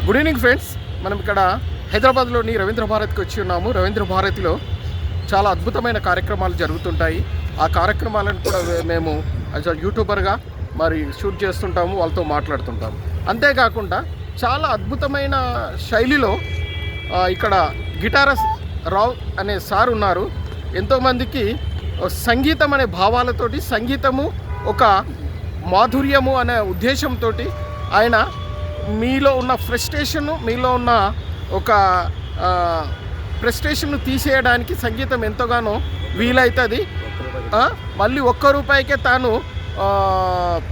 Good evening friends. మనం ఇక్కడ హైదరాబాద్లోని రవీంద్ర భారతికి వచ్చి ఉన్నాము. రవీంద్ర భారతిలో చాలా అద్భుతమైన కార్యక్రమాలు జరుగుతుంటాయి. ఆ కార్యక్రమాలను కూడా మేము యూట్యూబర్గా మరి షూట్ చేస్తుంటాము, వాళ్ళతో మాట్లాడుతుంటాము. అంతేకాకుండా చాలా అద్భుతమైన శైలిలో ఇక్కడ గిటారస్ రావ్ అనే సార్ ఉన్నారు. ఎంతోమందికి సంగీతం అనే భావాలతోటి, సంగీతము ఒక మాధుర్యము అనే ఉద్దేశంతో ఆయన మీలో ఉన్న ఫ్రస్ట్రేషను, మీలో ఉన్న ఒక ఫ్రస్ట్రేషన్ను తీసేయడానికి సంగీతం ఎంతగానో వీలవుతుంది. మళ్ళీ ₹1 తాను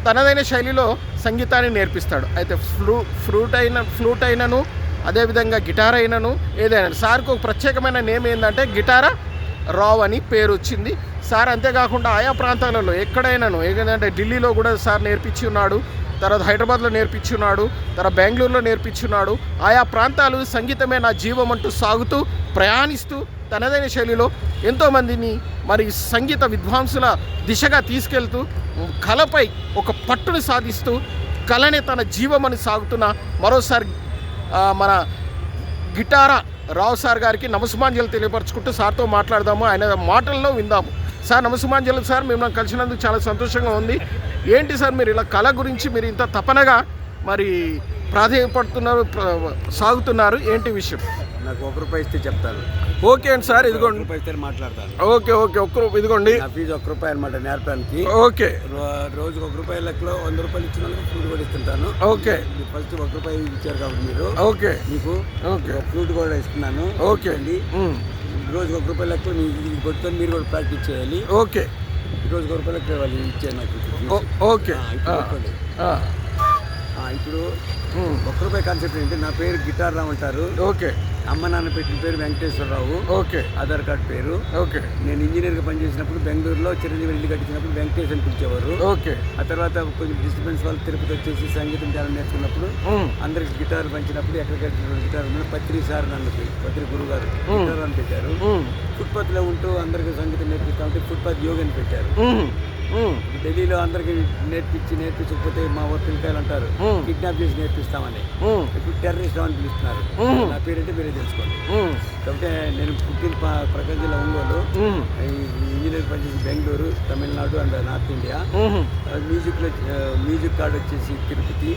తనదైన శైలిలో సంగీతాన్ని నేర్పిస్తాడు. అయితే ఫ్లూట్ అయినను, అదేవిధంగా గిటార్ అయినను, ఏదైనా సార్కు ఒక ప్రత్యేకమైన నేమ్ ఏంటంటే గిటారా రావ్ అని పేరు వచ్చింది. సార్ అంతేకాకుండా ఆయా ప్రాంతాలలో ఎక్కడైనాను, ఏదంటే ఢిల్లీలో కూడా సార్ నేర్పించి ఉన్నాడు, తర్వాత హైదరాబాద్లో నేర్పించి ఉన్నాడు, తర్వాత బెంగళూరులో నేర్పించి ఉన్నాడు. ఆయా ప్రాంతాలు సంగీతమే నా జీవం అంటూ సాగుతూ ప్రయాణిస్తూ తనదైన శైలిలో ఎంతోమందిని మరి సంగీత విద్వాంసుల దిశగా తీసుకెళ్తూ కళపై ఒక పట్టును సాధిస్తూ కళనే తన జీవమని సాగుతున్న మరోసారి మన గిటారా రావ్ సార్ గారికి నమస్సుమాంజలు తెలియపరచుకుంటూ సార్తో మాట్లాడదాము, ఆయన మాటల్లో విందాము. సార్ నమస్సుమాంజలు సార్, మిమ్మల్ని కలిసినందుకు చాలా సంతోషంగా ఉంది. ఏంటి సార్ మీరు ఇలా కళ గురించి మీరు ఇంత తపనగా మరి ప్రాధాన్యపడుతున్నారు, సాగుతున్నారు, ఏంటి విషయం? నాకు ₹1 ఇస్తే చెప్తాను. ఓకే అండి సార్, ఇదిగోండి ₹1 ఇస్తే మాట్లాడతాను. ఓకే ఓకే, ఇదిగోండి నా ఫీజు ₹1 అనమాట నేర్పడానికి. ఓకే, రోజుకు ₹1 లెక్కలో ₹100 ఇచ్చిన వాళ్ళకి ఫ్లూట్ కూడా ఇస్తుంటాను. ఓకే, ఫస్ట్ ₹1 ఇచ్చారు కాబట్టి మీరు, ఓకే, మీకు ఫ్లూట్ కూడా ఇస్తున్నాను. ఓకే అండి. రోజుకు ₹1 లెక్కలో మీకు కొట్టుకొని మీరు కూడా ప్రాక్టీస్ చేయాలి. ఓకే, రోజుకు ₹1 లెక్క వాళ్ళు ఇచ్చారు నాకు. ఓకే, ఇప్పుడు ₹1 కాన్సెప్ట్ ఏంటి, నా పేరు గిటార్ రావు అంటారు. ఓకే, అమ్మ నాన్న పెట్టిన పేరు వెంకటేశ్వరరావు. ఓకే, ఆధార్ కార్డ్ పేరు. ఓకే, నేను ఇంజనీర్గా పనిచేసినప్పుడు బెంగళూరులో చిరంజీవి ఇల్లు కట్టించినప్పుడు వెంకటేష్ అని పిలిచేవారు. ఓకే, ఆ తర్వాత కొంచెం డిస్టర్బెన్స్ వాళ్ళు తిరుపతి వచ్చేసి సంగీతం చాలా నేర్చుకున్నప్పుడు అందరికి గిటార్ పంచినప్పుడు ఎక్కడికి గిటార్ పత్రి సార్ నన్ను పత్రి గురువు గారు గిటార్ అని పెట్టారు. ఫుట్పాత్లో ఉంటూ అందరికి సంగీతం నేర్పిస్తా ఉంటే ఫుట్పాత్ యోగా అని పెట్టారు. ఢిల్లీలో అందరికి నేర్పించకపోతే మా ఊరు పిల్లకాయలు అంటారు కిడ్నాప్ చేసి నేర్పిస్తామని. ఇప్పుడు టెర్రరిస్ట్ అని పిలుస్తున్నారు. నా పేరంటే మీరే తెలుసుకోండి. కాబట్టి నేను పుట్టిన ప్రకాశం జిల్లా ఒంగోలు, ఇంజనీర్ పనిచేసి Bengaluru, Tamil Nadu and north India. Music card వచ్చేసి తిరుపతి,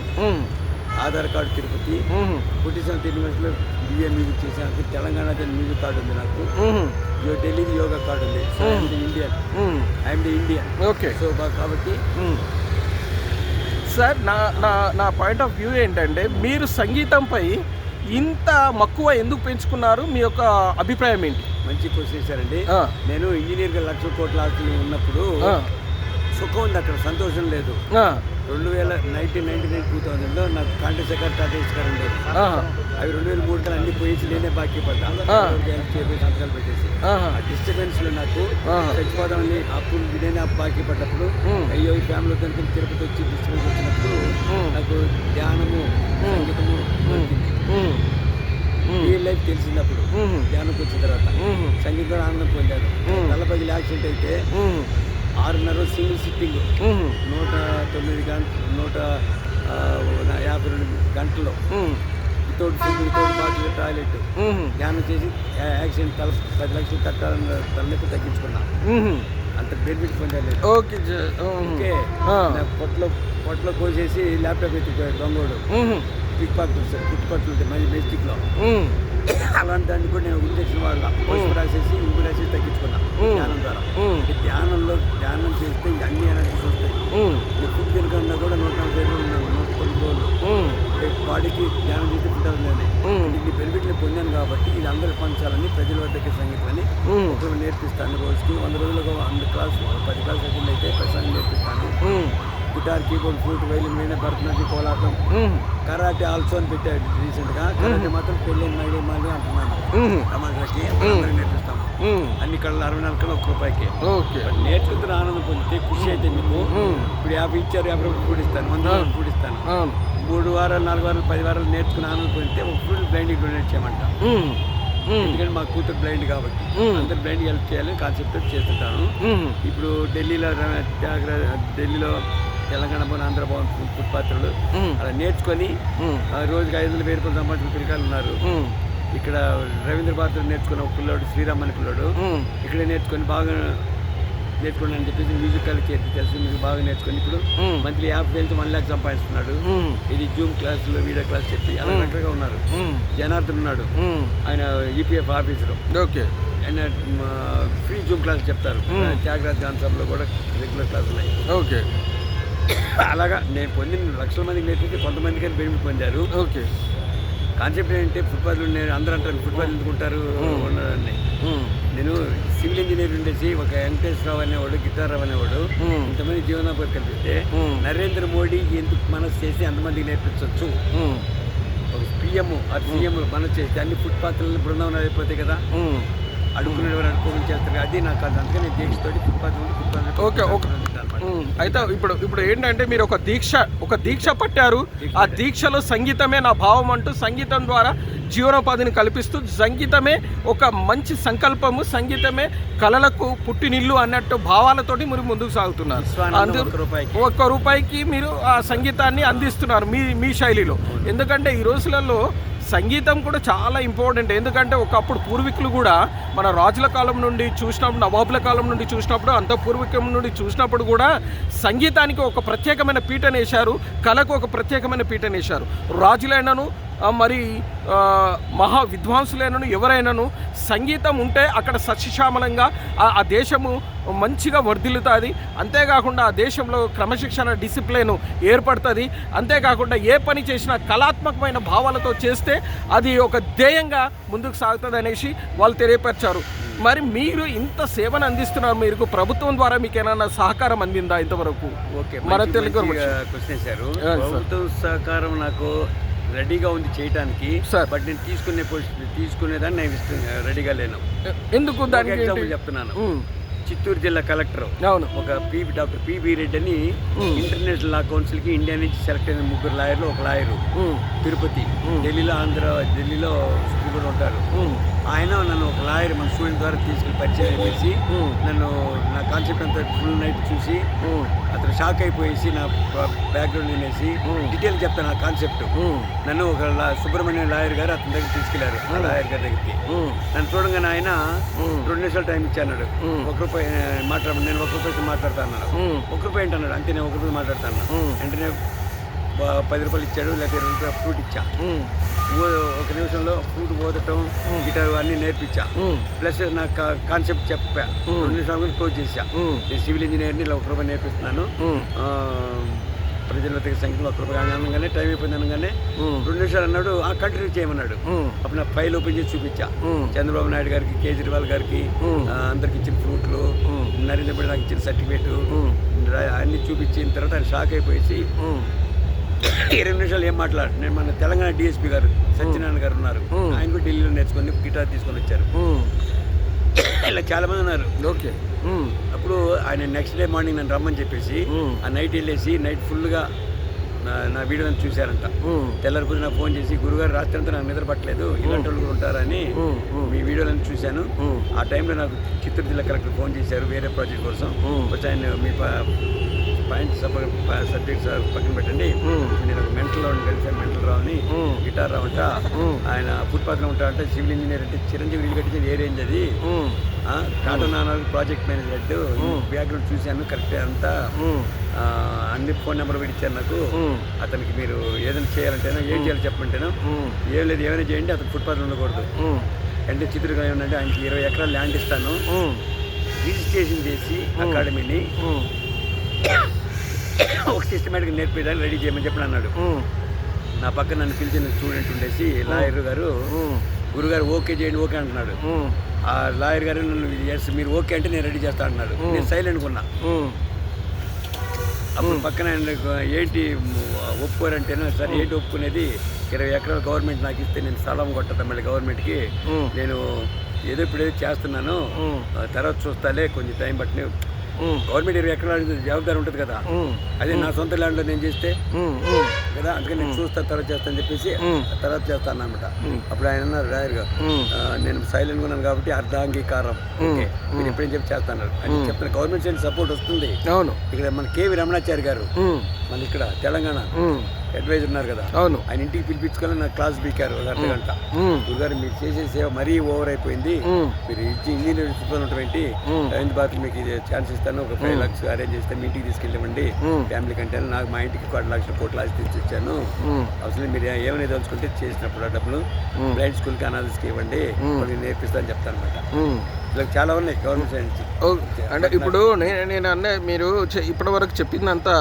ఆధార్ కార్డు తిరుపతి, పుట్టిన యూనివర్సిటీలో బిఏ మ్యూజిక్ చేశాను. తెలంగాణ మ్యూజిక్ కార్డు ఉంది నాకు. ఢిల్లీ యోగా కార్డు ఉంది. I'm the Indian. Okay, so కాబట్టి సార్ నా పాయింట్ ఆఫ్ వ్యూ ఏంటంటే మీరు సంగీతంపై ఇంత మక్కువ ఎందుకు పెంచుకున్నారు? మీ యొక్క అభిప్రాయం ఏంటి? మంచి క్వశ్చన్ చేశారండి. నేను ఇంజనీర్గా 1,00,000 కోట్ల ఆస్తులు ఉన్నప్పుడు సుఖం ఉంది, అక్కడ సంతోషం లేదు. 1999-2000లో నాకు కాంట్రాక్టర్ టాటా ఇస్కార్ ఉండేది. అవి 2003 కల్లా అన్ని పోయేసి నేనే బాకీ పడ్డా. సంతకాలు పెట్టేసి ఆ డిస్టర్బెన్స్లో నాకు చచ్చిపోదామని అప్పుడు నేనే బాకీ పడ్డప్పుడు అయ్యో ఈ ఫ్యామిలీ కనుక తిరుపతి వచ్చి డిస్టర్బెన్స్ వచ్చినప్పుడు నాకు ధ్యానము, సంగీతము రియల్ లైఫ్ తెలిసినప్పుడు ధ్యానంకి వచ్చిన తర్వాత సంగీతంలో ఆనందం పొందాను. తలపగిలి యాక్సిడెంట్ అయితే 6:30 సింగిల్ సిట్టింగ్ 109 గంటలు 152 గంటల్లో without food, without bottle, toilet ధ్యానం చేసి యాక్సిడెంట్ 10 లక్షలు కట్టాలన్న తలనొప్పి తగ్గించుకున్నా. అంత బెనిఫిట్ పొందాలి. ఓకే, పొట్టలో కోసేసి ల్యాప్టాప్ ఎత్తిపోయాడు దొంగోడు. పిక్ పాకెట్ ఫుట్పాత్లు ఉంటాయి మంచి మెస్టిక్లో. అలాంటి దాన్ని కూడా నేను ఇంజక్షన్ వాడాల, పసుపు రాసేసి ఇంకు రాసేసి తగ్గించుకున్నా ధ్యానం ద్వారా. ధ్యానం చేస్తే అన్ని ఎనర్జీస్ వస్తాయి. ఫుడ్ తినకుండా కూడా 140 రోజులు ఉన్నాను, 190 రోజులు బాడీకి ధ్యానం చేస్తే పుట్టాలని ఇన్ని బెనిఫిట్లు పొందాను. కాబట్టి ఇది అందరూ పంచాలని ప్రజల వద్దకి సంగీతాన్ని ఒకరు నేర్పిస్తాను. రోజుకి 100 రోజులకు 100 క్లాసు 10 క్లాస్ అటెండ్ అయితే ప్రసాదం నేర్పిస్తాను. గిటార్, కీబోర్డ్, ఫ్లూట్, వైలిన్, వీణ, భరతనాట్యం, కోలాటం, కరాటే ఆల్సో అని పెట్టాడు రీసెంట్గా. కరాటే మాత్రం పెళ్ళైన మళ్ళీ అంటున్నాను. టమాటాకి నేర్పిస్తాము. అన్ని కళ్ళు 64 కళ్ళు ₹1. నేర్చుకుంటున్న ఆనందం పొందితే ఖుషి అయితే మీకు ఇప్పుడు 50 ఇచ్చారు, 50 రూపాయలు కూడిస్తాను, 100 రూపాయలు కూడిస్తాను. 3 వారాలు 4 వారాలు 10 వారాలు నేర్చుకుని ఆనందం పొందితే ఒక ఫుల్ బ్లైండ్కి డొనేట్ చేయమంట. ఎందుకంటే మా కూతురు బ్లైండ్ కాబట్టి అందరు బ్లైండ్ హెల్ప్ చేయాలని కాన్సెప్ట్ చేస్తుంటాను. ఇప్పుడు ఢిల్లీలో తెలంగాణ భవన్, ఆంధ్ర భవన్ ఫుట్పాత్రలు అలా నేర్చుకొని రోజుకి 500,000 రూపాయలు సంపాదించిన పిల్లకాయలు ఉన్నారు. ఇక్కడ రవీంద్ర భారతి నేర్చుకున్న ఒక పిల్లోడు, శ్రీరామ్ అనే పిల్లోడు ఇక్కడే నేర్చుకొని బాగా నేర్చుకోండి అని చెప్పేసి మ్యూజిక్ కాలేజ్ చేసి మ్యూజిక్ బాగా నేర్చుకొని ఇప్పుడు మంత్లీ 50,000 1 lakh సంపాదిస్తున్నాడు. ఇది జూమ్ క్లాసులు, వీడియో క్లాస్ చెప్పి అలా రకరగా ఉన్నారు. జనార్దన్ ఉన్నాడు, ఆయన ఈపీఎఫ్ ఆఫీసరు. ఓకే. ఆయన ఫ్రీ జూమ్ క్లాస్ చెప్తారు. త్యాగరాజ్ గాన్ సభలో కూడా రెగ్యులర్ క్లాసులు ఉన్నాయి. ఓకే. అలాగా నేను పొందిన లక్షల మందికి నేర్పితే కొంతమందికి అని బెనిఫిట్ పొందారు. ఓకే. కాన్సెప్ట్ ఏంటంటే ఫుట్పాత్లు అందరూ అంటారు ఫుట్పాత్ ఎందుకుంటారు ఉన్నారని. నేను సివిల్ ఇంజనీర్ ఉండేసి ఒక వెంకటేశ్వరరావు అనేవాడు, గిటారావు అనేవాడు ఇంతమంది జీవనోపాధి కల్పిస్తే నరేంద్ర మోడీ ఎందుకు మనసు చేసి అంతమందికి నేర్పించవచ్చు. ఒక పిఎం ఆ సీఎం మనసు చేస్తే అన్ని ఫుట్పాత్లను బృందావనం అయిపోతాయి కదా, అడుగుకునేవారు అనుకోని చేస్తారు. అది నాకు అది అందుకని నేను దీక్షతోటి ఫుట్పాత్ ఓకే. అయితే ఇప్పుడు ఏంటంటే మీరు ఒక దీక్ష పట్టారు. ఆ దీక్షలో సంగీతమే నా భావం అంటూ సంగీతం ద్వారా జీవనోపాధిని కల్పిస్తూ సంగీతమే ఒక మంచి సంకల్పము, సంగీతమే కళలకు పుట్టినిల్లు అన్నట్టు భావాలతోటి మీరు ముందుకు సాగుతున్నారు. ఒక్క రూపాయికి మీరు ఆ సంగీతాన్ని అందిస్తున్నారు మీ శైలిలో. ఎందుకంటే ఈ రోజులలో సంగీతం కూడా చాలా ఇంపార్టెంట్. ఎందుకంటే ఒకప్పుడు పూర్వీకులు కూడా మన రాజుల కాలం నుండి చూసినప్పుడు, నవాబుల కాలం నుండి చూసినప్పుడు, అంత పూర్వీకం నుండి చూసినప్పుడు కూడా సంగీతానికి ఒక ప్రత్యేకమైన పీటనేశారు, కళకు ఒక ప్రత్యేకమైన పీటనేశారు. రాజులైనను మరి మహా విద్వాంసులైనను ఎవరైనాను సంగీతం ఉంటే అక్కడ సస్యశ్యామలంగా ఆ దేశము మంచిగా వర్ధిల్లుతుంది. అంతేకాకుండా ఆ దేశంలో క్రమశిక్షణ, డిసిప్లిన్ ఏర్పడుతుంది. అంతేకాకుండా ఏ పని చేసినా కళాత్మకమైన భావాలతో చేస్తే అది ఒక ధ్యేయంగా ముందుకు సాగుతుంది అనేసి వాళ్ళు తెలియపరిచారు. మరి మీరు ఇంత సేవను అందిస్తున్నారు, మీరు ప్రభుత్వం ద్వారా మీకు ఏమైనా సహకారం అందిందా ఇంతవరకు? ఓకే, మన తెలుగు క్వశ్చన్ వేశారు. ప్రభుత్వ సహకారం నాకు రెడీగా ఉంది చేయడానికి, బట్ నేను తీసుకునేదాన్ని నేను రెడీగా లేను. ఎందుకు? దానికి ఎగ్జాంపుల్ చెప్తున్నాను. చిత్తూరు జిల్లా కలెక్టర్ ఒక డాక్టర్ పిబి రెడ్డి అని ఇంటర్నేషనల్ లా కౌన్సిల్ కి ఇండియా నుంచి సెలెక్ట్ అయిన 3 లాయర్లు, ఒక లాయరు తిరుపతి, ఢిల్లీలో సుప్రీంకోర్టు ఉంటారు. ఆయన నన్ను ఒక లాయర్ మన స్టూడెంట్ ద్వారా తీసుకుని పరిచయం చేసి నన్ను నా కాన్సెప్ట్ అంతా ఫుల్ నైట్ చూసి అతను షాక్ అయిపోయేసి నా బ్యాక్గ్రౌండ్ వినేసి డీటెయిల్ చెప్తాను నా కాన్సెప్ట్. నన్ను ఒక సుబ్రహ్మణ్యం లాయర్ గారు అతని దగ్గర తీసుకెళ్లారు. ఆ లాయర్ గారి దగ్గరికి నన్ను చూడంగానే ఆయన 2 నిమిషాలు టైం ఇచ్చాడు. ₹1 మాట్లాడు, నేను ₹1 మాట్లాడుతా అన్నాడు. ₹1 ఏంటన్నాడు. అంతే, నేను ₹1 మాట్లాడుతాను. వెంటనే ₹10 ఇచ్చాడు, లేకపోతే ₹20 ఫ్రూట్ ఇచ్చా. 1 నిమిషంలో ఫ్రూట్ ఓదటం, గిటార్ అన్నీ నేర్పించా. ప్లస్ నాకు కాన్సెప్ట్ చెప్పా. 2 నిమిషాలు క్లోజ్ చేశా. నేను సివిల్ ఇంజనీర్ని ఇలా ₹1 నేర్పిస్తున్నాను, ప్రజల సంఖ్యలో ₹1 అనగానే టైం అయిపోయింది అనగానే 2 నిమిషాలు అన్నాడు. కంటిన్యూ చేయమన్నాడు. అప్పుడు నా ఫైల్ ఓపెన్ చేసి చూపించా. చంద్రబాబు నాయుడు గారికి, కేజ్రీవాల్ గారికి అందరికి ఇచ్చిన ఫ్రూట్లు, నరేంద్ర మోడీ నాకు ఇచ్చిన సర్టిఫికేట్ అన్ని చూపించిన తర్వాత ఆయన షాక్ అయిపోయేసి 20 నిమిషాలు ఏం మాట్లాడు. నేను మన తెలంగాణ డిఎస్పీ గారు సత్యనారాయణ గారు ఉన్నారు, ఆయన కూడా ఢిల్లీలో నేర్చుకొని గిటార్ తీసుకొని వచ్చారు. ఇలా చాలా మంది ఉన్నారు. ఓకే. అప్పుడు ఆయన నెక్స్ట్ డే మార్నింగ్ నన్ను రమ్మని చెప్పేసి ఆ నైట్ వెళ్ళేసి నైట్ ఫుల్గా నా వీడియోలను చూశారంట. తెల్లరిపోయి నాకు ఫోన్ చేసి, గురుగారు రాత్రి అంతా నాకు నిద్ర పట్టలేదు, ఇలాంటి వాళ్ళు కూడా ఉంటారని మీ వీడియోలను చూశాను. ఆ టైంలో నాకు చిత్తూరు జిల్లా కలెక్టర్ ఫోన్ చేశారు వేరే ప్రాజెక్ట్ కోసం. వచ్చి ఆయన మీ సబ్జెక్ట్స్ పక్కన పెట్టండి, నేను ఒక మెంటల్ రావుని కలిసాను. మెంటల్ రావుని గిటార్ రావు అంట, ఆయన ఫుట్పాత్లో ఉంటారంటే సివిల్ ఇంజనీర్ అంటే చిరంజీవి ఇల్లు కట్టించేది ఏ రేంజ్ అది, టాటా నాన్న ప్రాజెక్ట్ మేనేజర్ బ్యాక్గ్రౌండ్ చూశాను, కరెక్ట్ అంతా అన్ని ఫోన్ నెంబర్ కూడా ఇచ్చారు నాకు. అతనికి మీరు ఏదైనా చేయాలంటేనా, ఏం చేయాలి చెప్పమంటేనా, ఏం లేదు ఏమైనా చేయండి, అతను ఫుట్పాత్లో ఉండకూడదు. అంటే చిత్రంగా ఏమంటే ఆయనకి 20 ఎకరాలు ల్యాండ్ ఇస్తాను, రిజిస్ట్రేషన్ చేసి అకాడమీని ఒక సిస్టమేటిక్గా నేర్పేదాన్ని రెడీ చేయమని చెప్పి అన్నాడు. నా పక్కన నన్ను పిలిచిన స్టూడెంట్ ఉండేసి లాయర్ గారు, గురుగారు ఓకే చేయండి ఓకే అంటున్నాడు. ఆ లాయర్ గారు నన్ను మీరు ఓకే అంటే నేను రెడీ చేస్తా అంటున్నాడు. నేను సైలెంట్గా ఉన్నా. అప్పుడు పక్కన ఏంటి ఒప్పుకోరంటేనా, సరే ఏంటి ఒప్పుకునేది, 20 ఎకరాలు గవర్నమెంట్ నాకు ఇస్తే నేను స్థలం కొట్టదా మళ్ళీ గవర్నమెంట్కి, నేను ఏదో ఇప్పుడు ఏదో చేస్తున్నాను తర్వాత చూస్తాలే కొంచెం టైం బట్టి గవర్నమెంట్ ఏరియా ఎక్కడ జవాబుదారి ఉంటుంది కదా, అదే నా సొంత ల్యాండ్లో నేను చేస్తే కదా, అందుకని నేను చూస్తా తర్వాత చేస్తాను చెప్పేసి తర్వాత చేస్తాను అనమాట. అప్పుడు ఆయన అన్నారు డ్రైవర్గా, నేను సైలెంట్గా ఉన్నాను కాబట్టి అర్ధాంగీకారం, ఓకే మీరు ఎప్పుడేం చెప్పి చేస్తాను అని చెప్తాను. గవర్నమెంట్ సైడ్ సపోర్ట్ వస్తుంది. అవును, ఇక్కడ మన కేవి రమణాచారి గారు మన ఇక్కడ తెలంగాణ అడ్వైజర్ ఉన్నారు కదా, అవును, ఆయన ఇంటికి పిలిపించుకొని నాకు క్లాస్ బీకారు ఒక అర్ధగంట. గురుగారు మీరు చేసే సేవ మరీ ఓవర్ అయిపోయింది, మీరు ఇచ్చి ఇంజనీర్ ఉన్నటువంటి రవీంద్ర బాత్ మీకు ఇది ఛాన్స్ ఇస్తాను, ఒక 5 lakhs అరేంజ్ చేస్తే మీ ఇంటికి తీసుకెళ్ళమండి ఫ్యామిలీ కంటే, నాకు మా ఇంటికి 1 లక్షల కోట్ల ఆస్తి తెచ్చిచ్చాను, అసలు మీరు ఏమైనా తలుచుకుంటే చేసినప్పుడు ఆ డబ్బులు బ్లైండ్ స్కూల్కి అనాథస్కి ఇవ్వండి, నేను నేర్పిస్తాను చెప్తాను అనమాట. ఇలా చాలా ఉన్నాయి గవర్నమెంట్ సైడ్ నుంచి. అంటే ఇప్పుడు నేను అన్న మీరు ఇప్పటి వరకు చెప్పిందంతా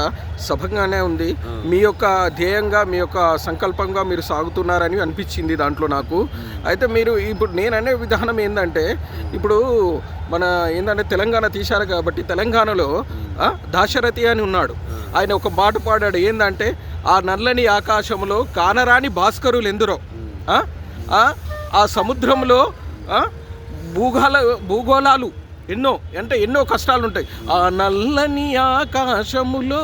సభంగానే ఉంది, మీ యొక్క ధ్యేయంగా మీ యొక్క సంకల్పంగా మీరు సాగుతున్నారని అనిపించింది దాంట్లో నాకు. అయితే మీరు ఇప్పుడు నేను అనే విధానం ఏంటంటే, ఇప్పుడు మన ఏంటంటే తెలంగాణ తీశారు కాబట్టి తెలంగాణలో దాశరథి అని ఉన్నాడు, ఆయన ఒక మాట పాడాడు ఏంటంటే, ఆ నల్లని ఆకాశంలో కానరాని భాస్కరులు ఎందరో, ఆ సముద్రంలో భూగోళాలు ఎన్నో, అంటే ఎన్నో కష్టాలు ఉంటాయి, ఆ నల్లని ఆకాశములో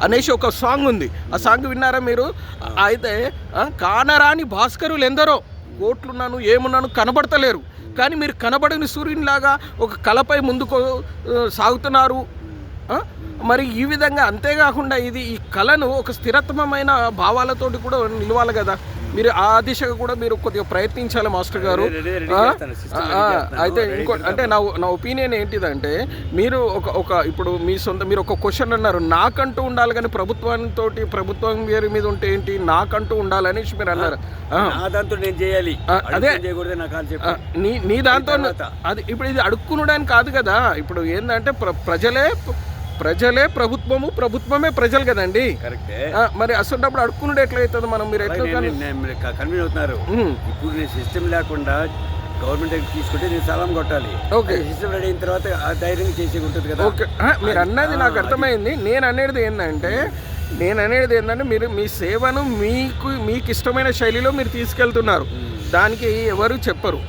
అనేసి ఒక సాంగ్ ఉంది. ఆ సాంగ్ విన్నారా మీరు? అయితే కానరాని భాస్కరులు ఎందరో, కోట్లున్నాను ఏమున్నాను కనబడతలేరు, కానీ మీరు కనబడని సూర్యునిలాగా ఒక కళపై ముందుకు సాగుతున్నారు. మరి ఈ విధంగా అంతేకాకుండా ఈ కళను ఒక స్థిరత్వమైన భావాలతోటి కూడా నిలవాలి కదా, మీరు ఆ దిశగా కూడా మీరు కొద్దిగా ప్రయత్నించాలి మాస్టర్ గారు. అయితే ఇంకో అంటే నా ఒపీనియన్ ఏంటిదంటే, మీరు ఒక ఇప్పుడు మీ సొంత మీరు ఒక క్వశ్చన్ అన్నారు, నాకంటూ ఉండాలి కానీ ప్రభుత్వం వేరే మీద ఉంటే ఏంటి, నాకంటూ ఉండాలని మీరు అన్నారు. అదే నీ దాంతో అది ఇప్పుడు ఇది అడుక్కునడానికి కాదు కదా, ఇప్పుడు ఏంటంటే ప్రజలే ప్రభుత్వము, ప్రభుత్వమే ప్రజలు కదండి. మరి అసలు అడుక్కునుడు ఎట్లయితుంది, మనం మీరు ఎట్లా కన్వీన్ అవుతున్నారు. ఇప్పుడు నేను సిస్టమ్ లేకుండా గవర్నమెంట్ తీసుకుంటే నేను సలాం కొట్టాలి, ఓకే సిస్టమ్ రెడీ అయిన తర్వాత ఆ ధైర్యంగా చేసే ఉంటుంది కదా. ఓకే, మీరు అన్నది నాకు అర్థమైంది. నేను అనేది ఏంటంటే మీరు మీ సేవను మీకు ఇష్టమైన శైలిలో మీరు తీసుకెళ్తున్నారు, దానికి ఎవరు చెప్పరు.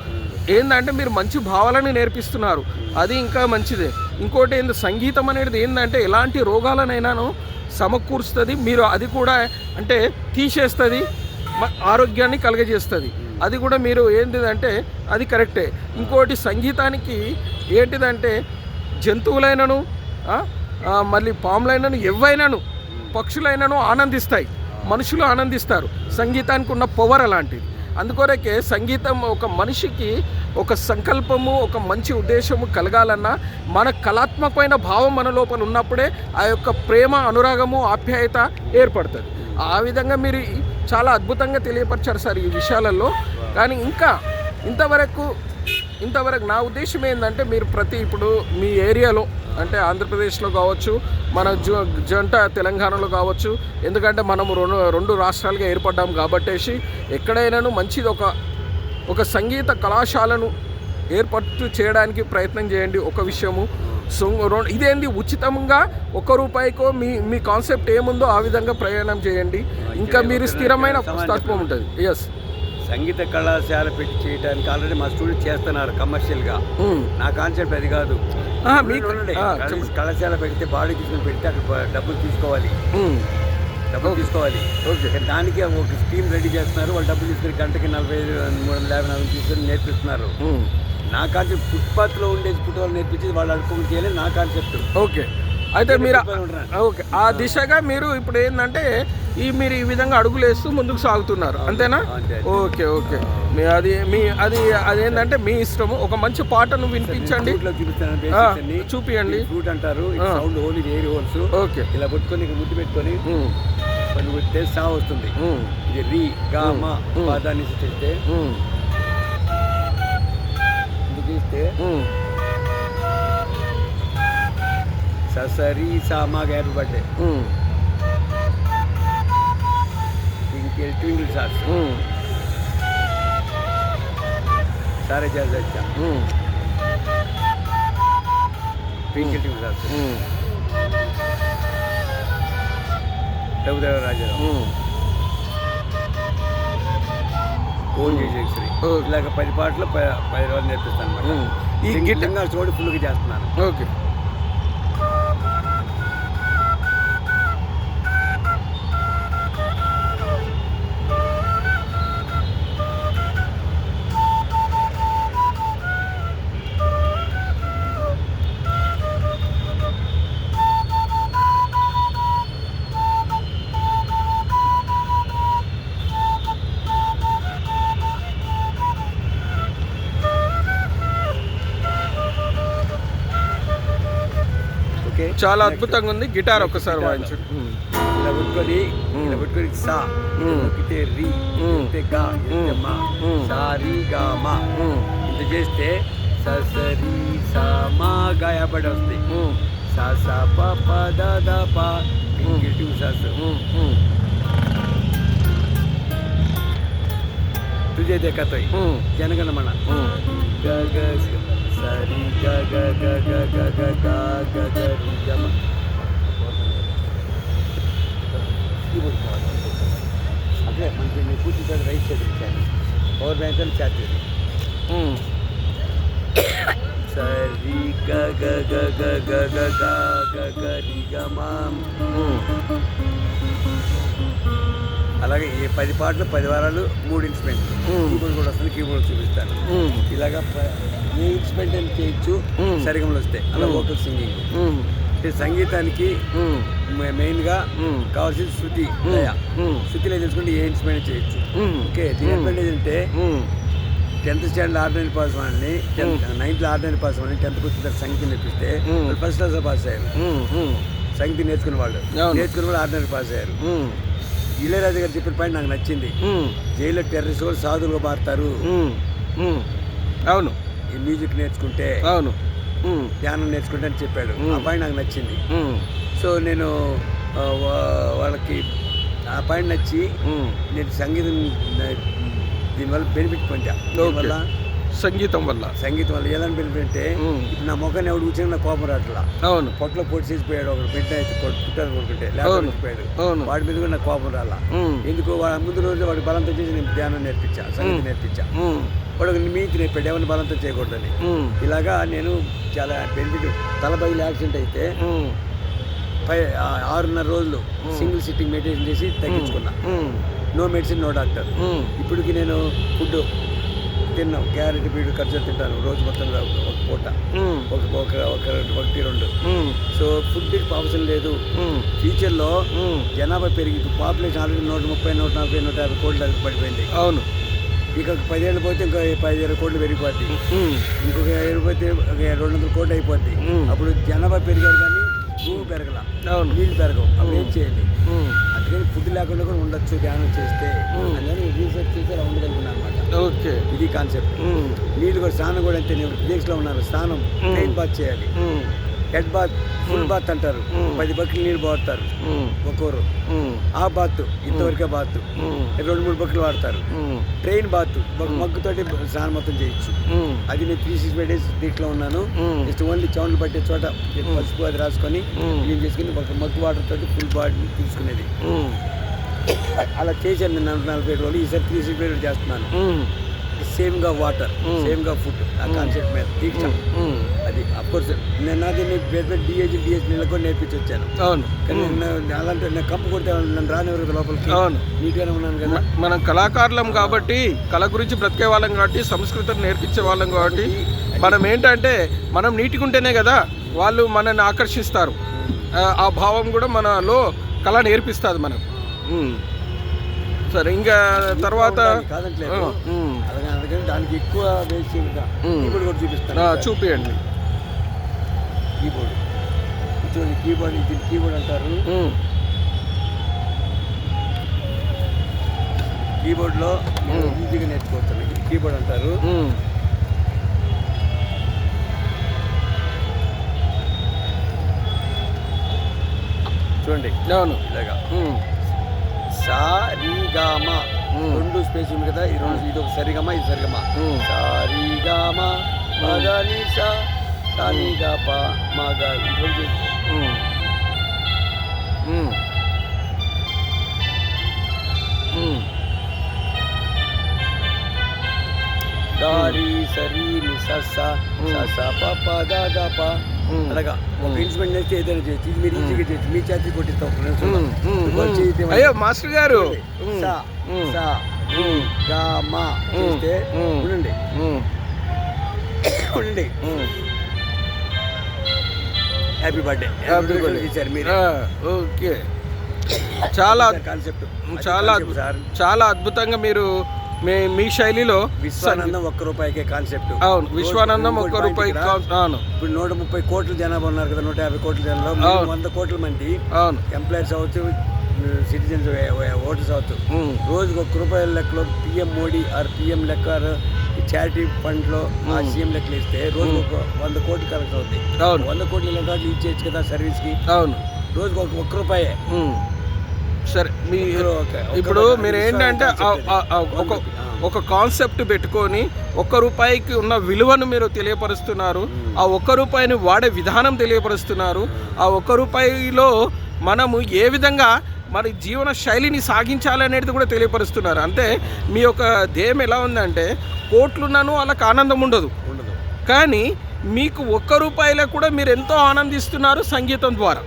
ఏంటంటే మీరు మంచి భావాలను నేర్పిస్తున్నారు, అది ఇంకా మంచిదే. ఇంకోటి ఏంటి, సంగీతం అనేది ఏంటంటే ఎలాంటి రోగాలనైనాను సమకూరుస్తుంది, మీరు అది కూడా అంటే తీసేస్తుంది, ఆరోగ్యాన్ని కలుగజేస్తుంది, అది కూడా మీరు ఏంటిదంటే అది కరెక్టే. ఇంకోటి సంగీతానికి ఏంటిదంటే జంతువులైనను మళ్ళీ పాములైనను ఎవైనాను పక్షులైనను ఆనందిస్తాయి, మనుషులు ఆనందిస్తారు. సంగీతానికి ఉన్న పవర్ అలాంటిది. అందుకొరకే సంగీతం ఒక మనిషికి ఒక సంకల్పము, ఒక మంచి ఉద్దేశము కలగాలన్నా మన కళాత్మకమైన భావం మన లోపల ఉన్నప్పుడే ఆ యొక్క ప్రేమ, అనురాగము, ఆప్యాయత ఏర్పడుతుంది. ఆ విధంగా మీరు చాలా అద్భుతంగా తెలియపరిచారు సార్ ఈ విషయాలలో. కానీ ఇంతవరకు నా ఉద్దేశం ఏంటంటే, మీరు ఇప్పుడు మీ ఏరియాలో అంటే ఆంధ్రప్రదేశ్లో కావచ్చు, మన జంట తెలంగాణలో కావచ్చు, ఎందుకంటే మనము రెండు రాష్ట్రాలుగా ఏర్పడ్డాము కాబట్టేసి ఎక్కడైనాను మంచిది ఒక సంగీత కళాశాలను ఏర్పాటు చేయడానికి ప్రయత్నం చేయండి. ఒక విషయము ఇదేంది, ఉచితంగా ₹1 మీ కాన్సెప్ట్ ఏముందో ఆ విధంగా ప్రయాణం చేయండి, ఇంకా మీరు స్థిరమైన తత్వం ఉంటుంది. ఎస్, సంగీత కళాశాల పెట్టి చేయడానికి ఆల్రెడీ మా స్టూడెంట్ చేస్తున్నారు కమర్షియల్గా. నా కాన్సెప్ట్ అది కాదు. కళాశాల పెడితే బాడీ తీసుకుని పెడితే అక్కడ డబ్బులు తీసుకోవాలి. ఓకే, దానికి ఒక స్కీమ్ రెడీ చేస్తున్నారు. వాళ్ళు డబ్బులు తీసుకుని గంటకి 45-350 తీసుకొని నేర్పిస్తున్నారు. నా కాన్సెప్ట్ ఫుట్పాత్లో ఉండేది ఫుట్బాల్ నేర్పించేది వాళ్ళు అడుపుకుని చేయాలి నా కాన్సెప్ట్. ఓకే, అయితే మీరు ఓకే ఆ దిశగా మీరు ఇప్పుడు ఏంటంటే మీరు ఈ విధంగా అడుగులు వేస్తూ ముందుకు సాగుతున్నారు, అంతేనా? ఓకే, అది ఏంటంటే మీ ఇష్టము. ఒక మంచి పాటను వినిపించండి, చూపియండి. ఫ్లూట్ అంటారు, sound whole, air holes. Okay, ఇలా పెట్టుకొని ముద్దు పెట్టుకొని సా వస్తుంది. ఇది రీ గా మా పాదాన్ని చేస్తే తీస్తే సరి సామా గ్యాప్ పడ్డే ట్వింకిల్ సార్స్ సారే చేస్తా twinkle stars Prabhudeva Rajarao own చేసేసి ఇలాగ 10 పాటలు 10 రోజులు నేర్పిస్తాను అనమాట. ఈ గిట్టంగా చోటు ఫుల్గా చేస్తున్నాను. ఓకే. చాలా అద్భుతంగా ఉంది. గిటార్ ఒక్కసారి వాయించు. ఇలా పెట్టుకొని సా నొక్కితే రీ నొక్కితే గా నొక్కితే మా సా రీ గా మా ఇంత చేస్తే స స రీ సా మా గా యాపడి వస్తాయి. సా సా ప ప ద ద ప ఇంగిటి సాస్ तुझे देखा तो जनगण मन ग ग सरी ग ग ग ग ग ग ग ग ग ग म అదే మనకి నేను కూర్చుంటాడు రైట్ సైడ్ ఇచ్చాను పవర్ బ్యాంక్ అని చార్జ్ సరి గ గ గ గ గ గ గ గ గ రి గ మా అలాగే ఈ 10 పాటలు 10 వారాలు 3 ఇన్స్ట్రుమెంట్లు కీబోర్డ్ కూడా వస్తుంది. కీబోర్డ్ చూపిస్తాను. ఇలాగా ఏ ఇన్స్ట్రుమెంట్ అని చేయొచ్చు. సరిగమలు వస్తాయి. అలా వోకల్ సింగింగ్. సంగీతానికి మెయిన్గా కావాల్సింది శృతి లయ. శృతిలో తెలుసుకుంటే ఏ ఇన్స్ట్రుమెంట్ చేయొచ్చు. ఓకే, దీని అడ్వాంటేజ్ అంటే 10th స్టాండర్డ్ ఆర్డినరీ పాస్ వాళ్ళని 9th ఆర్డినరీ పాస్ వాళ్ళని 10th వచ్చిన సంగీతం నేర్పిస్తే వాళ్ళు ఫస్ట్ క్లాస్ పాస్ అయ్యారు. సంగీతం నేర్చుకునే వాళ్ళు ఆర్డినరీ పాస్ అయ్యారు. ఇళయరాజా గారు చెప్పిన పాయింట్ నాకు నచ్చింది. జైల్లో టెర్రరిస్ట్ వాళ్ళు సాధువులుగా మారుతారు. అవును, ఈ మ్యూజిక్ నేర్చుకుంటే, అవును, ధ్యానం నేర్చుకుంటే అని చెప్పాడు. ఆ పాయింట్ నాకు నచ్చింది. సో నేను వాళ్ళకి ఆ పాయింట్ నచ్చి నేను సంగీతం దీనివల్ల బెనిఫిట్ పొందా. దీనివల్ల సంగీతం వల్ల ఎలా బెనిఫిట్ అంటే ఇప్పుడు నా మొక్కని ఎవడు కూర్చొని నా కోపం రాట్లా. అవును, పొట్టలో పొట్టి చేసిపోయాడు. ఒకరు బిడ్డ అయితే పుట్టారు కొడుకుంటే లేకపోయాడు. వాడి మీద కూడా నాకు కోపం రాలా. ఎందుకు వాడు ముందు రోజు వాడి బలంతో చేసి నేను ధ్యానం నేర్పించా, సంగీతం నేర్పించా. వాడు మీకి నేర్పాడు ఎవరిని బలంతో చేయకూడదని. ఇలాగా నేను చాలా బెనిఫిట్. తలపైలు యాక్సిడెంట్ అయితే 6.5 రోజులు సింగిల్ సిట్టింగ్ మెడిటేషన్ చేసి తగ్గించుకున్నా. No medicine, no doctor. ఇప్పటికి నేను ఫుడ్ తిన్నాం. క్యారెట్ బీడు ఖర్చు తింటాను రోజు మొత్తం ఒక పూట, ఒకటి 2. సో ఫుడ్ అవసరం లేదు. ఫ్యూచర్లో జనాభా పెరిగి పాపులేషన్ ఆల్రెడీ 130, 140, 150 కోట్లు పడిపోయింది. అవును, ఇక 10 ఏళ్ళు పోతే ఇంకా 15 కోట్లు పెరిగిపోద్ది. ఇంకొక 7 పోతే 200 కోట్లు అయిపోద్ది. అప్పుడు జనాభా పెరిగారు కానీ భూమి పెరగల, నీళ్ళు పెరగవు. అప్పుడు ఏం చేయాలి? అందుకని ఫుడ్ లేకుండా కూడా ఉండొచ్చు ధ్యానం చేస్తే అని రీసెర్చ్ చేసి అలా ఉండగలుగుతున్నాను అనమాట. ఓకే, ఇది కాన్సెప్ట్. నీళ్ళు కూడా స్నానం కూడా అంతే. నేను విదేశంలో ఉన్నాను. స్నానం ప్లెయిన్ బాత్ చేయాలి. హెడ్ బాత్, ఫుల్ బాత్ అంటారు. 10 బకెట్లు నీళ్ళు పోతారు ఒక్కోరు. ఆ బాత్ ఇంతవరకే బాత్ 2-3 బకెట్లు వాడతారు. ట్రైన్ బాత్ మగ్గుతోటి స్నానం మొత్తం చేయొచ్చు. అది నేను 365 days దీంట్లో ఉన్నాను. జస్ట్ ఓన్లీ చౌండ్లు పట్టే చోట పసుపు అది రాసుకొని క్లీన్ చేసుకుని ఒక మగ్గు వాటర్ తోటి ఫుల్ బాడీని తీసుకునేది. అలా చేశాను నేను 47 రోజులు. ఈసారి 365 చేస్తున్నాను. సేమ్గా వాటర్, సేమ్గా ఫుడ్, ఆ కాన్సెప్ట్ మీద దీక్ష. అది అఫ్కోర్స్ నేను అది డిహెచ్ నీళ్ళకు కూడా నేర్పించి వచ్చాను. అవును, కానీ అలాంటి నేను కంపు కొడితే నన్ను రానివ్వరు లోపలికి. అవును, నీట్గానే ఉన్నాను కదా. మనం కళాకారులం కాబట్టి, కళ గురించి బ్రతికే వాళ్ళం కాబట్టి, సంస్కృతిని నేర్పించే వాళ్ళం కాబట్టి, మనం ఏంటంటే మనం నీట్గా ఉంటేనే కదా వాళ్ళు మనల్ని ఆకర్షిస్తారు. ఆ భావం కూడా మనలో కళ నేర్పిస్తుంది మనకు. సరే, ఇంకా తర్వాత కాదంటలేదు. అలాగే దానికి ఎక్కువ బేసిక్గా కీబోర్డ్ కూడా చూపిస్తాను. చూపియండి. కీబోర్డ్ చూడండి. కీబోర్డ్, ఇది కీబోర్డ్ అంటారు. కీబోర్డ్లో ఈజీగా నేర్చుకోవచ్చు. కీబోర్డ్ అంటారు. చూడండి, అవును, ఇలాగా సా రీ గా మా 2 స్పేస్ ఉంది కదా. ఈ 2 ఇది ఒక సరిగమా, ఇది సరిగమా. సా రీ గా మా గా ని సా సా ని గా పా మా గా. దారి సరి ని స స స ప ప ద ద ప. అలాగా ఒక ఇన్స్ట్రుమెంట్ నేర్చి ఏదైనా చేయొచ్చు. ఇది మీరు ఈజీగా చేయొచ్చు. మీ చేతి కొట్టిస్తాం. అయ్యో మాస్టర్ గారు, సా సా రీ గా మా చేస్తే ఉండండి. హ్యాపీ బర్త్డే ఇచ్చారు మీరు. ఓకే, చాలా కాన్సెప్ట్ చాలా అద్భుతంగా మీరు మీ శైలిలో విశ్వానందం ₹1 కాన్సెప్ట్. అవును, విశ్వానందం ₹1. అవును, ఇప్పుడు 130 కోట్ల జనాభా ఉన్నారు కదా, 150 కోట్ల జనాభా, 100 కోట్ల మంది అవును, ఎంప్లాయీస్ అవచ్చు, సిటిజన్స్ ఓటర్స్ అవచ్చు. రోజుకు ₹1 లెక్కలో పిఎం మోడీ ఆర్ పిఎం లెక్క చారిటీ ఫండ్ లో ఆ సీఎం లెక్కలు ఇస్తే రోజు 100 కోట్లు కలెక్ట్ అవుతాయి. 100 కోట్లు ఇలాంటి యూజ్ చేయొచ్చు కదా సర్వీస్ కి. అవును, రోజుకు ₹1. సరే, ఇప్పుడు మీరు ఏంటంటే ఒక కాన్సెప్ట్ పెట్టుకొని ₹1కి ఉన్న విలువను మీరు తెలియపరుస్తున్నారు. ఆ ₹1 వాడే విధానం తెలియపరుస్తున్నారు. ఆ ₹1లో మనము ఏ విధంగా మరి జీవన శైలిని సాగించాలనేది కూడా తెలియపరుస్తున్నారు. అంటే మీ యొక్క ధ్యేయం ఎలా ఉందంటే కోట్లున్నాను వాళ్ళకి ఆనందం ఉండదు, కానీ మీకు ₹1 కూడా మీరు ఎంతో ఆనందిస్తున్నారు సంగీతం ద్వారా.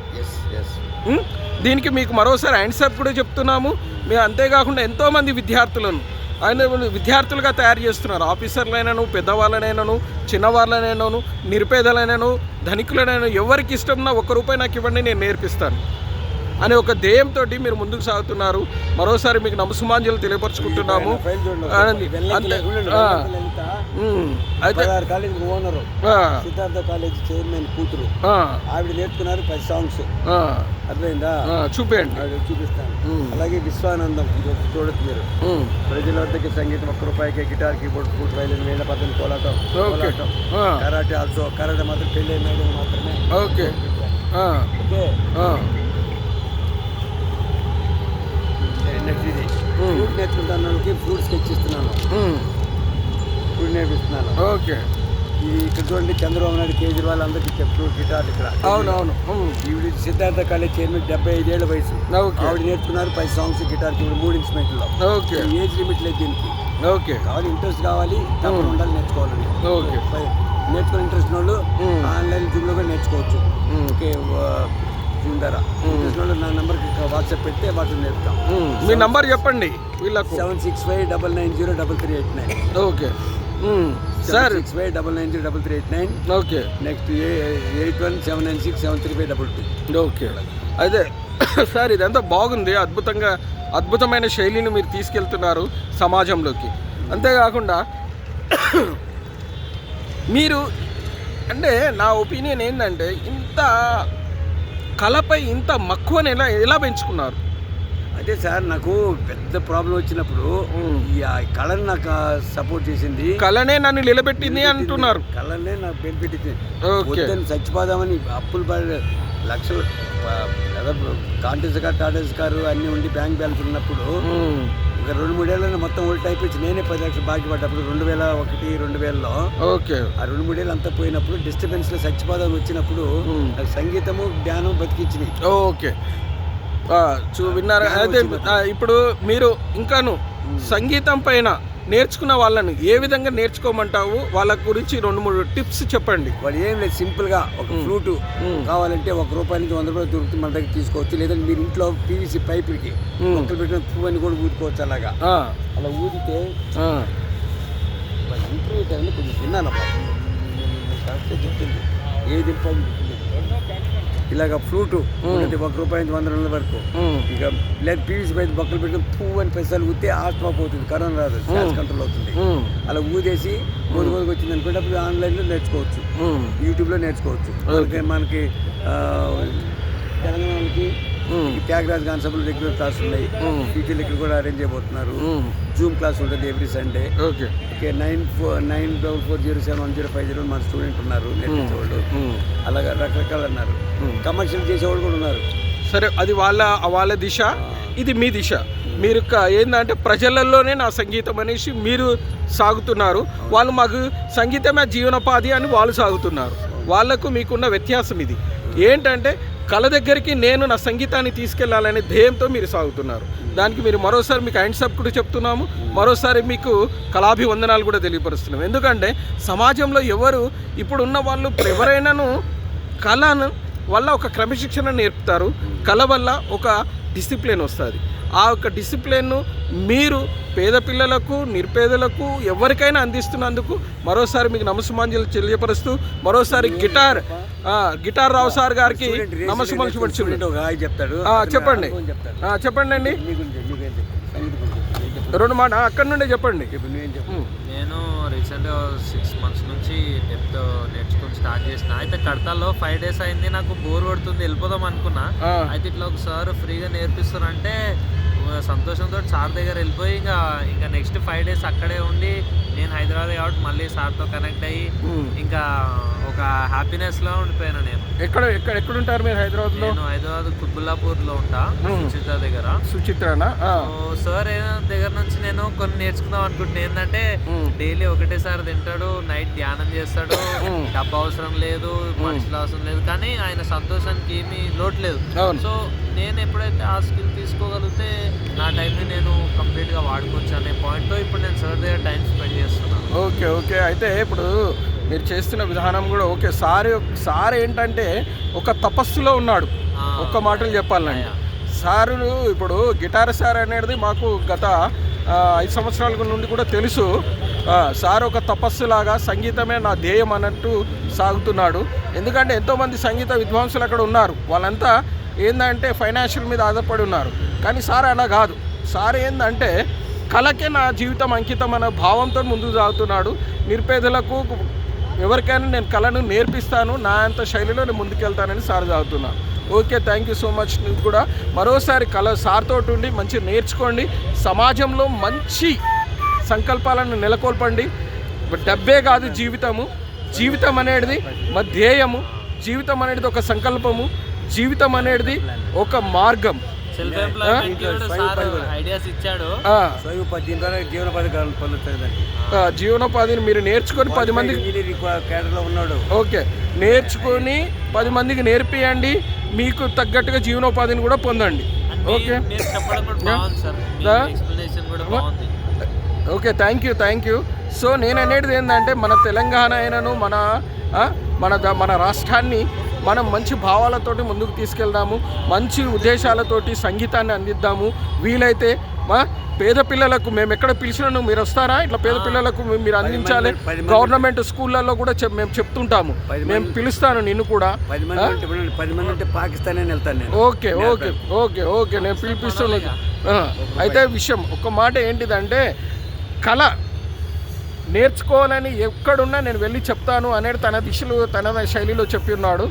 దీనికి మీకు మరోసారి హ్యాండ్సప్ కూడా చెప్తున్నాము. మేము అంతేకాకుండా ఎంతోమంది విద్యార్థులుగా తయారు చేస్తున్నారు. ఆఫీసర్లైనను, పెద్దవాళ్ళనైనాను, చిన్నవాళ్ళనైనాను, నిరుపేదలైనను, ధనికులైనను, ఎవరికి ఇష్టం నా ₹1 నాకు ఇవ్వండి నేను నేర్పిస్తాను అనే ఒక ధ్యేయంతో మీరు ముందుకు సాగుతున్నారు. మరోసారి మీకు నమస్సుమాంజలు తెలియపరుచుకుంటున్నాము. అయితే ఓనరు సిద్ధార్థ కాలేజ్ చైర్మన్ కూతురు ఆవిడ నేర్చుకున్నారు 10 సాంగ్స్. అర్థమైందా? చూపిస్తాను. అలాగే విశ్వానందం ఇది చూడొచ్చు మీరు. ప్రజల వద్దకి సంగీతం ₹1 గిటార్, కీబోర్డ్, ఫ్లూట్, వైలిన్, వీణ పద్ధతి, కోలాటం, కరాటే. ఆల్సో కరాటే మాత్రం పెళ్ళి మేడం మాత్రమే. ఓకే. ఫ్రూట్ నేర్చుకుంటాను, ఫ్రూట్ స్కెచ్ ఇస్తున్నాను, ఫ్రూట్ నేర్పిస్తున్నాను. ఓకే. ఇది ఇక్కడ చూడండి, చంద్రబాబు నాయుడు, కేజ్రీవాల్ అందరికి ఫ్రూట్ గిటార్ ఇక్కడ. అవునవును. ఈవిడ సిద్ధార్థ కాలేజ్ చైర్మన్, 75 ఏళ్ల వయసు. ఆవిడ నేర్చుకున్నారు 10 సాంగ్స్, గిటార్, 3 ఇన్స్ట్రుమెంట్లో. ఓకే. ఏజ్ లిమిట్ లేదు దీనికి. ఓకే. కావాలి, ఇంట్రెస్ట్ కావాలి, తప్పకుండా ఉండాలి, నేర్చుకోవాలని. ఓకే. నేర్చుకునే ఇంట్రెస్ట్ వాళ్ళు ఆన్లైన్ జూమ్లో కూడా నేర్చుకోవచ్చు. ఓకే. ద్వారా నా నెంబర్కి వాట్సాప్ పెడితే వాట్సాప్ నేర్పుతాం. మీ నంబర్ చెప్పండి వీళ్ళకు. 7659993389. Okay sir, 7659993389. Okay. Next 8179967352. Okay. అయితే సార్ ఇదంతా బాగుంది, అద్భుతమైన శైలిని మీరు తీసుకెళ్తున్నారు సమాజంలోకి. అంతేకాకుండా మీరు అంటే నా ఒపీనియన్ ఏంటంటే ఇంత కళపై ఇంత మక్కువని ఎలా పెంచుకున్నారు? అదే సార్, నాకు పెద్ద ప్రాబ్లం వచ్చినప్పుడు ఈ కళని నాకు సపోర్ట్ చేసింది, కళనే నన్ను నిలబెట్టింది అంటున్నారు. కళనే నాకు బెనిఫిట్ ఇచ్చింది. చచ్చిపోదామని అప్పులు లక్షలు కాంటెస్ గారు, టాటెస్ గారు అన్నీ ఉండి బ్యాంక్ బ్యాలెన్స్ ఉన్నప్పుడు ఒక 2-3 ఏళ్ళలో మొత్తం ఓల్ట్ అయిపోయింది. నేనే 10 లక్షలు బాకీ పడ్డప్పుడు 2001-2000లో. ఓకే. ఆ 2-3 ఏళ్ళు అంతా పోయినప్పుడు డిస్టర్బెన్స్ లో చచ్చిపోదాం వచ్చినప్పుడు సంగీతము జ్ఞానం బతికించింది. ఓకే. విన్నారు. అయితే ఇప్పుడు మీరు ఇంకాను సంగీతం పైన నేర్చుకున్న వాళ్ళని ఏ విధంగా నేర్చుకోమంటావు? వాళ్ళ గురించి 2-3 టిప్స్ చెప్పండి. వాళ్ళు ఏం లేదు, సింపుల్ గా ఒక ఫ్లూట్ కావాలంటే ₹1 నుంచి ₹100 దొరుకుతుంది, మన దగ్గర తీసుకోవచ్చు. లేదంటే మీరు ఇంట్లో పీవీసీ పైపులకి మొక్కలు పెట్టిన పువ్వుని కూడా ఊదుకోవచ్చు. అలాగా అలా ఊదితే ఇంటర్వ్యూ టైంలో కొంచెం విన్నానమ్మా, చెప్తుంది ఏది ఇలాగ ఫ్లూట్ ₹1 నుంచి $100 వరకు. ఇక లేదు పీవీసీ పైపు బొక్కలు పెట్టి పువ్వు అని పెసాలు ఊతే ఆస్మా పోతుంది, కరోనా రాదు, గ్యాస్ కంట్రోల్ అవుతుంది. అలా ఊదేసి గోదుగోదుకు వచ్చింది అనుకుంటే అప్పుడు ఆన్లైన్లో నేర్చుకోవచ్చు, యూట్యూబ్లో నేర్చుకోవచ్చు. మనకి తెలంగాణకి త్యాగరాజ్ కాన్సెప్ట్ రెగ్యులర్ క్లాస్ ఉన్నాయి. టీచర్లు ఇక్కడ కూడా అరేంజ్ చేయబోతున్నారు. జూమ్ క్లాస్ ఉంటుంది ఎవ్రీ సండే. ఓకే. 94407105 మన స్టూడెంట్ ఉన్నారు నేర్పించేవాళ్ళు. అలాగా రకరకాలు అన్నారు. కమర్షియల్ చేసేవాళ్ళు కూడా ఉన్నారు. సరే, అది వాళ్ళ దిశ, ఇది మీ దిశ. మీరు ఏంటంటే ప్రజలలోనే నా సంగీతం అనేసి మీరు సాగుతున్నారు. వాళ్ళు మాకు సంగీతమే జీవనోపాధి అని వాళ్ళు సాగుతున్నారు. వాళ్లకు మీకున్న వ్యత్యాసం ఇది ఏంటంటే కళ దగ్గరికి నేను నా సంగీతాన్ని తీసుకెళ్లాలనే ధ్యేయంతో మీరు సాగుతున్నారు. దానికి మీరు మరోసారి మీకు హ్యాండ్సప్ కూడా చెప్తున్నాము. మరోసారి మీకు కళాభివందనాలు కూడా తెలియపరుస్తున్నాము. ఎందుకంటే సమాజంలో ఇప్పుడున్న వాళ్ళు ఎవరైనాను కళను వల్ల ఒక క్రమశిక్షణ నేర్పుతారు. కళ వల్ల ఒక డిసిప్లిన్ వస్తుంది. ఆ యొక్క డిసిప్లిన్ను మీరు పేద పిల్లలకు, నిరుపేదలకు ఎవరికైనా అందిస్తున్నందుకు మరోసారి మీకు నమస్సుమాంజలు తెలియపరుస్తూ మరోసారి గిటార్ రావు సార్ గారికి నమస్సుమాంజలు చెప్తాడు. చెప్పండి అండి. 2 మాట అక్కడి నుండే చెప్పండి. ఇప్పుడు నువ్వేం చెప్పు. నేను రీసెంట్గా 6 months నుంచి డెప్త్ నేర్చుకుని స్టార్ట్ చేసిన. అయితే కడతాల్లో 5 days అయింది, నాకు బోర్ కొడుతుంది, వెళ్ళిపోదాం అనుకున్నా. అయితే ఇట్లా ఒక సార్ ఫ్రీగా నేర్పిస్తారంటే సంతోషంతో సార్ దగ్గర వెళ్ళిపోయి ఇంకా నెక్స్ట్ 5 days అక్కడే ఉండి, నేను హైదరాబాద్ కాబట్టి మళ్ళీ సార్తో కనెక్ట్ అయ్యి ఇంకా ఒక హ్యాపీనెస్లో ఉండిపోయాను. నేను ఎక్కడుంటారు మీరు హైదరాబాద్లో? నేను హైదరాబాద్ కుత్బుల్లాపూర్లో ఉంటా, సుచిత్ర దగ్గర. సుచిత్రనా? సార్ దగ్గర నుంచి నేను కొన్ని నేర్చుకుందాం అనుకుంటున్నా. ఏంటంటే డైలీ ఒకటేసారి తింటాడు, నైట్ ధ్యానం చేస్తాడు, డబ్బు అవసరం లేదు, మనుషులు అవసరం లేదు, కానీ ఆయన సంతోషానికి ఏమీ లోటు లేదు. సో నేను ఎప్పుడైతే ఆ స్కిల్ తీసుకోగలిగితే నా టైంని నేను కంప్లీట్గా వాడుకోవచ్చు అనే పాయింట్తో ఇప్పుడు నేను సార్ దగ్గర టైం స్పెండ్ చేస్తున్నాను. ఓకే. అయితే ఇప్పుడు మీరు చేస్తున్న విధానం కూడా ఓకే. సార్ ఏంటంటే ఒక తపస్సులో ఉన్నాడు. ఒక్క మాటలు చెప్పాలంటే సారు ఇప్పుడు గిటార్ సార్ అనేది మాకు గత 5 సంవత్సరాల నుండి కూడా తెలుసు. సార్ ఒక తపస్సులాగా సంగీతమే నా ధ్యేయం అన్నట్టు సాగుతున్నాడు. ఎందుకంటే ఎంతోమంది సంగీత విద్వాంసులు అక్కడ ఉన్నారు, వాళ్ళంతా ఏంటంటే ఫైనాన్షియల్ మీద ఆధారపడి ఉన్నారు. కానీ సార్ అలా కాదు. సార్ ఏంటంటే కళకే నా జీవితం అంకితం అనే భావంతో ముందుకు సాగుతున్నాడు. నిరుపేదలకు ఎవరికైనా నేను కళను నేర్పిస్తాను, నా అంత శైలిలో నేను ముందుకెళ్తానని సార్ సాగుతున్నాను. Okay, thank you so much. నువ్వు కూడా మరోసారి సార్తో ఉండి మంచి నేర్చుకోండి, సమాజంలో మంచి సంకల్పాలను నెలకొల్పండి. డబ్బే కాదు జీవితం అనేది మా ధ్యేయము, జీవితం అనేది ఒక సంకల్పము, జీవితం అనేది ఒక మార్గం. సెల్ఫ్ ఎంప్లాయ్మెంట్ ఐడియాస్ ఇచ్చాడు. జీవనోపాధిని మీరు నేర్చుకొని 10 మందికి ఉన్నాడు. ఓకే, నేర్చుకొని 10 మందికి నేర్పియండి, మీకు తగ్గట్టుగా జీవనోపాధిని కూడా పొందండి. Okay, okay, thank you. So నేను అనేది ఏంటంటే మన తెలంగాణ అయినను మన రాష్ట్రాన్ని మనం మంచి భావాలతోటి ముందుకు తీసుకెళ్దాము, మంచి ఉద్దేశాలతోటి సంగీతాన్ని అందిద్దాము. వీలైతే పేద పిల్లలకు మేము ఎక్కడ పిలిచినా మీరు వస్తారా? ఇట్లా పేద పిల్లలకు మీరు అందించాలి. గవర్నమెంట్ స్కూళ్ళల్లో కూడా మేము చెప్తుంటాము, మేము పిలుస్తాను నిన్ను కూడా. 10 మంది ఉంటే పాకిస్తాన్ వెళ్తాను. ఓకే, నేను పిలిపిస్తాను. అయితే విషయం ఒక మాట ఏంటిదంటే కళ నేర్చుకోవాలని ఎక్కడున్నా నేను వెళ్ళి చెప్తాను అనేది తన శైలిలో చెప్పి ఉన్నాడు.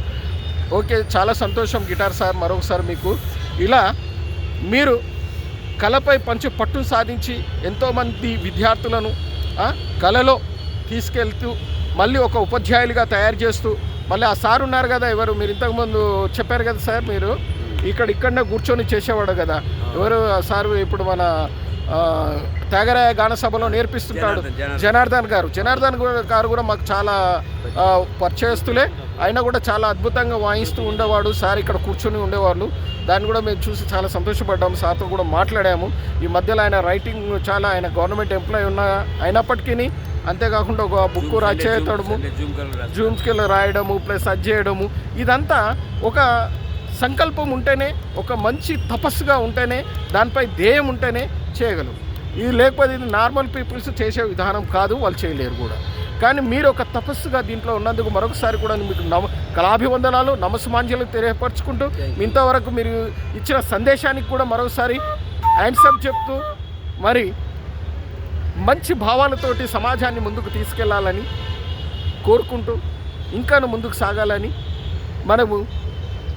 ఓకే, చాలా సంతోషం గిటార్ సార్. మరొకసారి మీకు ఇలా మీరు కళపై పంచి పట్టును సాధించి ఎంతోమంది విద్యార్థులను కళలో తీసుకెళ్తూ మళ్ళీ ఒక ఉపాధ్యాయులుగా తయారు చేస్తూ, మళ్ళీ ఆ సార్ ఉన్నారు కదా, ఎవరు మీరు ఇంతకుముందు చెప్పారు కదా సార్, మీరు ఇక్కడనే కూర్చొని చేసేవాడు కదా, ఎవరు సార్ ఇప్పుడు మన త్యాగరాయ గాన సభలో నేర్పిస్తుంటాడు జనార్దన్ గారు కూడా మాకు చాలా పరిచయస్తులే. ఆయన కూడా చాలా అద్భుతంగా వాయిస్తూ ఉండేవాడు. సార్ ఇక్కడ కూర్చొని ఉండేవాళ్ళు. దాన్ని కూడా మేము చూసి చాలా సంతోషపడ్డాము. సార్తో కూడా మాట్లాడాము. ఈ మధ్యలో ఆయన రైటింగ్ చాలా, ఆయన గవర్నమెంట్ ఎంప్లాయీ అయినప్పటికీ అంతేకాకుండా ఒక బుక్ రాసేయడము, జూమ్స్కి రాయడము, ప్లస్ అది చేయడము, ఇదంతా ఒక సంకల్పం ఉంటేనే, ఒక మంచి తపస్సుగా ఉంటేనే, దానిపై ధ్యేయం ఉంటేనే చేయగలరు. ఇది లేకపోతే ఇది నార్మల్ పీపుల్స్ చేసే విధానం కాదు, వాళ్ళు చేయలేరు కూడా. కానీ మీరు ఒక తపస్సుగా దీంట్లో ఉన్నందుకు మరొకసారి కూడా మీకు కళాభివందనాలు, నమస్సుమాంజలు తెలియపరచుకుంటూ ఇంతవరకు మీరు ఇచ్చిన సందేశానికి కూడా మరొకసారి ఆన్సర్ చెప్తూ, మరి మంచి భావాలతోటి సమాజాన్ని ముందుకు తీసుకెళ్లాలని కోరుకుంటూ ఇంకాను ముందుకు సాగాలని, మనము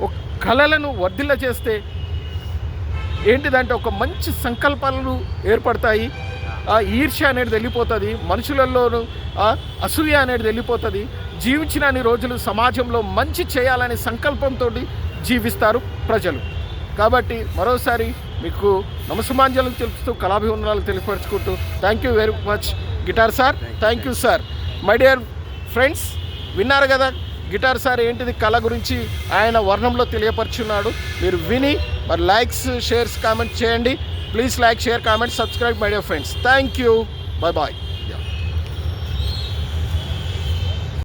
ఒక కళలను వర్ధిల్ల చేస్తే ఏంటిదంటే ఒక మంచి సంకల్పాలు ఏర్పడతాయి. ఈర్ష్య అనేది వెళ్ళిపోతుంది, మనుషులలోనూ అసూయ అనేది వెళ్ళిపోతుంది. జీవించిన అన్ని రోజులు సమాజంలో మంచి చేయాలనే సంకల్పంతో జీవిస్తారు ప్రజలు. కాబట్టి మరోసారి మీకు నమస్సుమాంజలు తెలుపుతూ, కళాభివందనాలు తెలియపరుచుకుంటూ thank you very much guitar sir. Thank you sir. My dear friends, విన్నారు కదా గిటార్ సార్ ఏంటిది కళ గురించి ఆయన వర్ణంలో తెలియపరుచున్నాడు. మీరు విని మరి లైక్స్, షేర్స్, కామెంట్ చేయండి. Please like, share, comment, subscribe my dear friends. Thank you. Bye.